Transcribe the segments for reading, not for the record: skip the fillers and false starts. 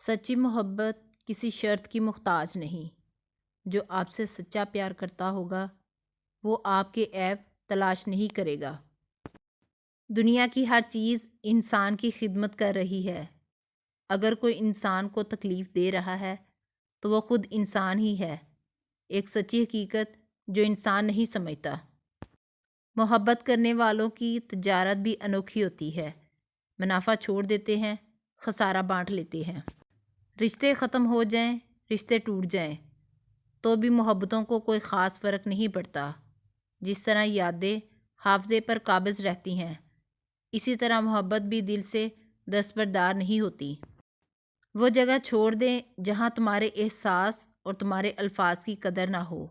سچی محبت کسی شرط کی محتاج نہیں۔ جو آپ سے سچا پیار کرتا ہوگا وہ آپ کے عیب تلاش نہیں کرے گا۔ دنیا کی ہر چیز انسان کی خدمت کر رہی ہے۔ اگر کوئی انسان کو تکلیف دے رہا ہے تو وہ خود انسان ہی ہے، ایک سچی حقیقت جو انسان نہیں سمجھتا۔ محبت کرنے والوں کی تجارت بھی انوکھی ہوتی ہے، منافع چھوڑ دیتے ہیں، خسارہ بانٹ لیتے ہیں۔ رشتے ختم ہو جائیں، رشتے ٹوٹ جائیں تو بھی محبتوں کو کوئی خاص فرق نہیں پڑتا۔ جس طرح یادیں حافظے پر قابض رہتی ہیں، اسی طرح محبت بھی دل سے دستبردار نہیں ہوتی۔ وہ جگہ چھوڑ دیں جہاں تمہارے احساس اور تمہارے الفاظ کی قدر نہ ہو،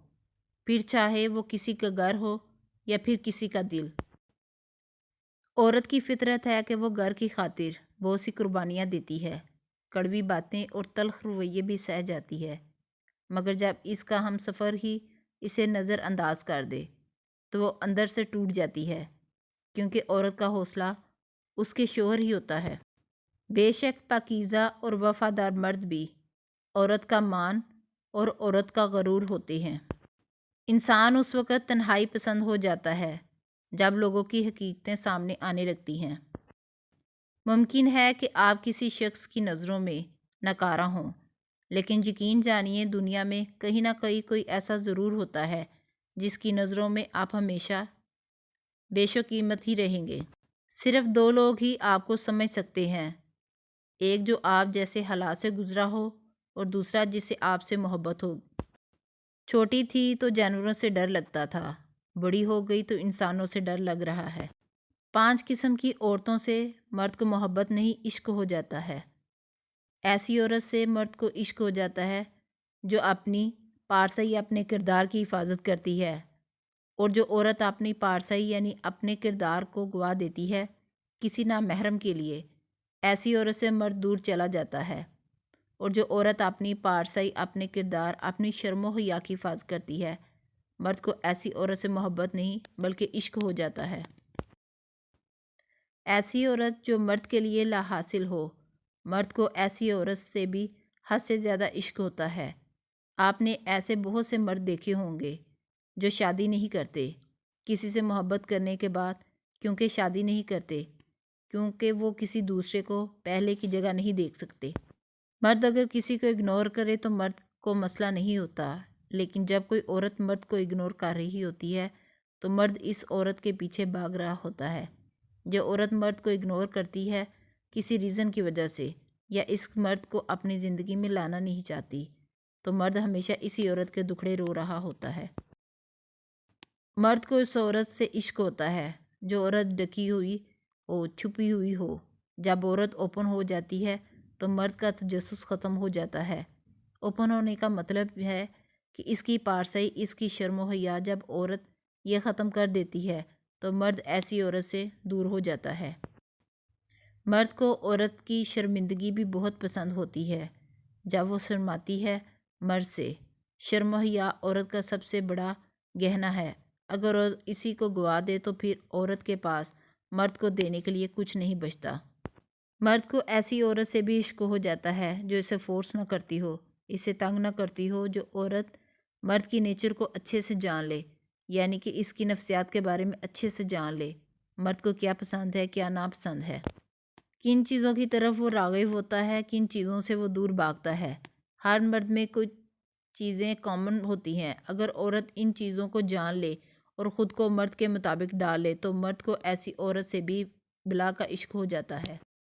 پھر چاہے وہ کسی کا گھر ہو یا پھر کسی کا دل۔ عورت کی فطرت ہے کہ وہ گھر کی خاطر بہت سی قربانیاں دیتی ہے، کڑوی باتیں اور تلخ رویے بھی سہ جاتی ہے، مگر جب اس کا ہم سفر ہی اسے نظر انداز کر دے تو وہ اندر سے ٹوٹ جاتی ہے، کیونکہ عورت کا حوصلہ اس کے شوہر ہی ہوتا ہے۔ بے شک پاکیزہ اور وفادار مرد بھی عورت کا مان اور عورت کا غرور ہوتے ہیں۔ انسان اس وقت تنہائی پسند ہو جاتا ہے جب لوگوں کی حقیقتیں سامنے آنے لگتی ہیں۔ ممکن ہے کہ آپ کسی شخص کی نظروں میں ناکارہ ہوں، لیکن یقین جانیے دنیا میں کہیں نہ کہیں کوئی ایسا ضرور ہوتا ہے جس کی نظروں میں آپ ہمیشہ بے شک قیمت ہی رہیں گے۔ صرف دو لوگ ہی آپ کو سمجھ سکتے ہیں، ایک جو آپ جیسے حالات سے گزرا ہو اور دوسرا جسے آپ سے محبت ہو۔ چھوٹی تھی تو جانوروں سے ڈر لگتا تھا، بڑی ہو گئی تو انسانوں سے ڈر لگ رہا ہے۔ 5 قسم کی عورتوں سے مرد کو محبت نہیں عشق ہو جاتا ہے۔ ایسی عورت سے مرد کو عشق ہو جاتا ہے جو اپنی پارسائی اپنے کردار کی حفاظت کرتی ہے، اور جو عورت اپنی پارسائی یعنی اپنے کردار کو گوا دیتی ہے کسی نامحرم کے لیے، ایسی عورت سے مرد دور چلا جاتا ہے۔ اور جو عورت اپنی پارسائی اپنے کردار اپنی شرم و حیا کی حفاظت کرتی ہے، مرد کو ایسی عورت سے محبت نہیں بلکہ عشق ہو جاتا ہے۔ ایسی عورت جو مرد کے لیے لا حاصل ہو، مرد کو ایسی عورت سے بھی حد سے زیادہ عشق ہوتا ہے۔ آپ نے ایسے بہت سے مرد دیکھے ہوں گے جو شادی نہیں کرتے کسی سے محبت کرنے کے بعد، کیونکہ شادی نہیں کرتے کیونکہ وہ کسی دوسرے کو پہلے کی جگہ نہیں دیکھ سکتے۔ مرد اگر کسی کو اگنور کرے تو مرد کو مسئلہ نہیں ہوتا، لیکن جب کوئی عورت مرد کو اگنور کر رہی ہوتی ہے تو مرد اس عورت کے پیچھے بھاگ رہا ہوتا ہے۔ جو عورت مرد کو اگنور کرتی ہے کسی ریزن کی وجہ سے، یا اس مرد کو اپنی زندگی میں لانا نہیں چاہتی، تو مرد ہمیشہ اسی عورت کے دکھڑے رو رہا ہوتا ہے۔ مرد کو اس عورت سے عشق ہوتا ہے جو عورت ڈکی ہوئی ہو، چھپی ہوئی ہو۔ جب عورت اوپن ہو جاتی ہے تو مرد کا تجسس ختم ہو جاتا ہے۔ اوپن ہونے کا مطلب ہے کہ اس کی پارسائی، اس کی شرم و حیا جب عورت یہ ختم کر دیتی ہے تو مرد ایسی عورت سے دور ہو جاتا ہے۔ مرد کو عورت کی شرمندگی بھی بہت پسند ہوتی ہے جب وہ شرماتی ہے مرد سے۔ شرم و حیا عورت کا سب سے بڑا گہنا ہے، اگر عورت اسی کو گوا دے تو پھر عورت کے پاس مرد کو دینے کے لیے کچھ نہیں بچتا۔ مرد کو ایسی عورت سے بھی عشق ہو جاتا ہے جو اسے فورس نہ کرتی ہو، اسے تنگ نہ کرتی ہو، جو عورت مرد کی نیچر کو اچھے سے جان لے، یعنی کہ اس کی نفسیات کے بارے میں اچھے سے جان لے، مرد کو کیا پسند ہے کیا ناپسند ہے، کن چیزوں کی طرف وہ راغب ہوتا ہے، کن چیزوں سے وہ دور بھاگتا ہے۔ ہر مرد میں کچھ چیزیں کامن ہوتی ہیں، اگر عورت ان چیزوں کو جان لے اور خود کو مرد کے مطابق ڈال لے تو مرد کو ایسی عورت سے بھی بلا کا عشق ہو جاتا ہے۔